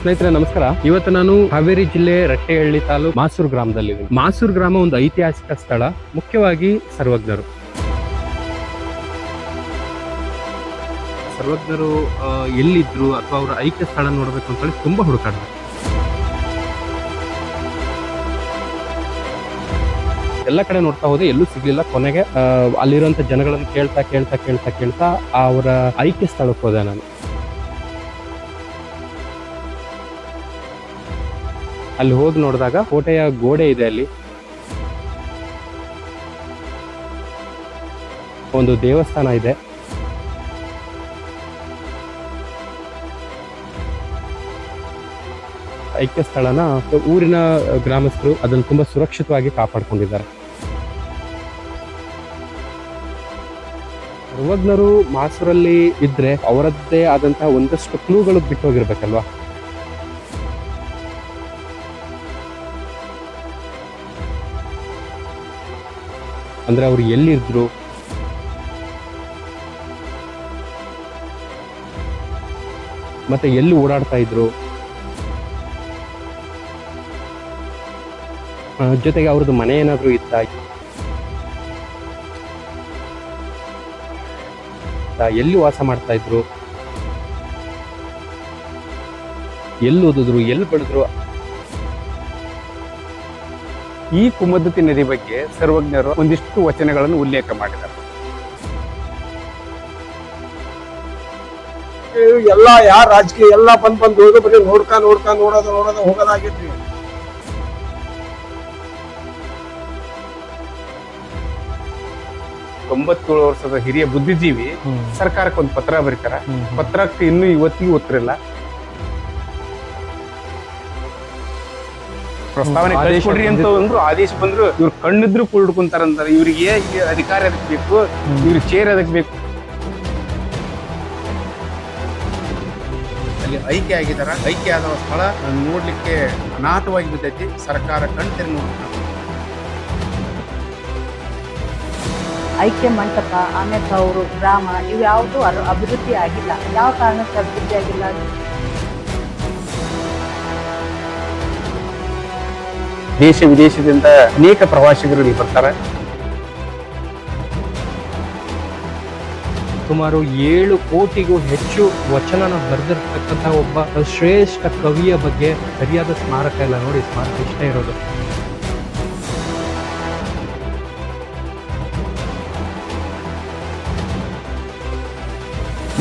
ಸ್ನೇಹಿತರೆ ನಮಸ್ಕಾರ. ಇವತ್ತು ನಾನು ಹಾವೇರಿ ಜಿಲ್ಲೆ ರಟ್ಟೆಹಳ್ಳಿ ತಾಲೂಕು ಮಾಸೂರು ಗ್ರಾಮದಲ್ಲಿದ್ದೀನಿ. ಮಾಸೂರು ಗ್ರಾಮ ಒಂದು ಐತಿಹಾಸಿಕ ಸ್ಥಳ, ಮುಖ್ಯವಾಗಿ ಸರ್ವಜ್ಞರು ಎಲ್ಲಿದ್ರು ಅಥವಾ ಅವರ ಐಕ್ಯ ಸ್ಥಳ ನೋಡ್ಬೇಕು ಅಂತ ಹೇಳಿ ತುಂಬಾ ಹುಡುಕಾಡ್ತಾರೆ. ಎಲ್ಲ ಕಡೆ ನೋಡ್ತಾ ಹೋದೆ, ಎಲ್ಲೂ ಸಿಗ್ಲಿಲ್ಲ. ಕೊನೆಗೆ ಅಲ್ಲಿರುವಂತ ಜನಗಳನ್ನು ಕೇಳ್ತಾ ಅವರ ಐಕ್ಯ ಸ್ಥಳಕ್ಕೆ ಹೋದೆ ನಾನು. ಅಲ್ಲಿ ಹೋಗಿ ನೋಡಿದಾಗ ಕೋಟೆಯ ಗೋಡೆ ಇದೆ, ಅಲ್ಲಿ ಒಂದು ದೇವಸ್ಥಾನ ಇದೆ. ಐಕ್ಯ ಸ್ಥಳನ ಊರಿನ ಗ್ರಾಮಸ್ಥರು ಅದನ್ನು ತುಂಬಾ ಸುರಕ್ಷಿತವಾಗಿ ಕಾಪಾಡ್ಕೊಂಡಿದ್ದಾರೆ. ಸರ್ವಜ್ಞರು ಮಾಸೂರಲ್ಲಿ ಇದ್ರೆ ಅವರದ್ದೇ ಆದಂತಹ ಒಂದಷ್ಟು ಕ್ಲೂಗಳು ಬಿಟ್ಟು ಹೋಗಿರ್ಬೇಕಲ್ವಾ. ಅಂದ್ರೆ ಅವ್ರು ಎಲ್ಲಿದ್ರು, ಮತ್ತೆ ಎಲ್ಲಿ ಓಡಾಡ್ತಾ ಇದ್ರು, ಜೊತೆಗೆ ಅವ್ರದ್ದು ಮನೆ ಏನಾದ್ರು ಇತ್ತ, ಎಲ್ಲಿ ವಾಸ ಮಾಡ್ತಾ ಇದ್ರು, ಎಲ್ಲಿ ಓದಿದ್ರು, ಎಲ್ಲಿ ಬೆಳೆದ್ರು. ಈ ಕುಮದ್ವತಿ ನದಿ ಬಗ್ಗೆ ಸರ್ವಜ್ಞರು ಒಂದಿಷ್ಟು ವಚನಗಳನ್ನು ಉಲ್ಲೇಖ ಮಾಡಿದ್ದಾರೆ. ಎಲ್ಲ ಯಾರ ರಾಜಕೀಯ ಎಲ್ಲ ಬಂದು ಹೋಗಿ ಬರೀ ನೋಡೋದು ಹೋಗೋದಾಗಿದ್ರಿ. ತೊಂಬತ್ತೇಳು ವರ್ಷದ ಹಿರಿಯ ಬುದ್ಧಿಜೀವಿ ಸರ್ಕಾರಕ್ಕೆ ಒಂದು ಪತ್ರ ಬರೀತಾರ. ಪತ್ರಕ್ಕೆ ಇನ್ನೂ ಇವತ್ತಿಗೂ ಉತ್ತರಿಲ್ಲ. ಪ್ರಸ್ತಾವನೆ ಕಳಿಸ್ಕೊಡ್ರಿ ಅಂತ ಅಂದ್ರು, ಆದೇಶ ಬಂದ್ರು, ಇವ್ರು ಕಣ್ಣಿದ್ರು ಕುಳ್ಕೊಂತಾರಂತಾರೆ. ಇವ್ರಿಗೆ ಅಧಿಕಾರ ಅದಕ್ಕೆ ಬೇಕು, ಇವ್ರಿಗೆ ಚೇರ್ ಅದಕ್ಕೆ ಬೇಕು. ಅಲ್ಲಿ ಐಕ್ಯ ಆಗಿದಾರ. ಐಕ್ಯ ಆದ ಸ್ಥಳ ನೋಡ್ಲಿಕ್ಕೆ ಅನಾಥವಾಗಿ ಬಿದ್ದೈತಿ. ಸರ್ಕಾರ ಕಣ್ತೆರೆ ನೋಡ್ತಾರೆ. ಐಕ್ಯ ಮಂಟಪ, ಆಮೇಲೆ ಅವರು ಗ್ರಾಮ, ಇವು ಯಾವುದು ಅಭಿವೃದ್ಧಿ ಆಗಿಲ್ಲ. ಯಾವ ಕಾರಣಕ್ಕೆ ಅಭಿವೃದ್ಧಿ ಆಗಿಲ್ಲ? ದೇಶ ವಿದೇಶದಿಂದ ಅನೇಕ ಪ್ರವಾಸಿಗರು ಇಲ್ಲಿ ಬರ್ತಾರೆ. ಸುಮಾರು 7 ಕೋಟಿಗೂ ಹೆಚ್ಚು ವಚನನ ಬರೆದಿರ್ತಕ್ಕಂಥ ಒಬ್ಬ ಶ್ರೇಷ್ಠ ಕವಿಯ ಬಗ್ಗೆ ಸರಿಯಾದ ಸ್ಮಾರಕ ಇಲ್ಲ ನೋಡಿ. ಸ್ಮಾರಕ ಇಷ್ಟೇ ಇರೋದು.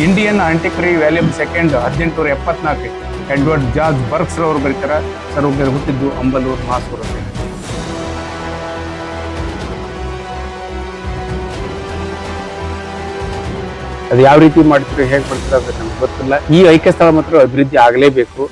Indian antiquary volume second 1874 Edward George Burks ರವರು ಬರೀತಾರ. ಸರ್ವಜ್ಞರು ಹುಟ್ಟಿದ್ದು ಅಂಬಲೂರು, ಮಾಸೂರು. ಅದು ಯಾವ ರೀತಿ ಮಾಡ್ತೀರೋ, ಹೇಗೆ ಮಾಡ್ತೀರೋ ಅದು ನಮ್ಗೆ ಗೊತ್ತಿಲ್ಲ. ಈ ಐಕ್ಯ ಸ್ಥಳ ಮಾತ್ರ ಅಭಿವೃದ್ಧಿ ಆಗಲೇಬೇಕು.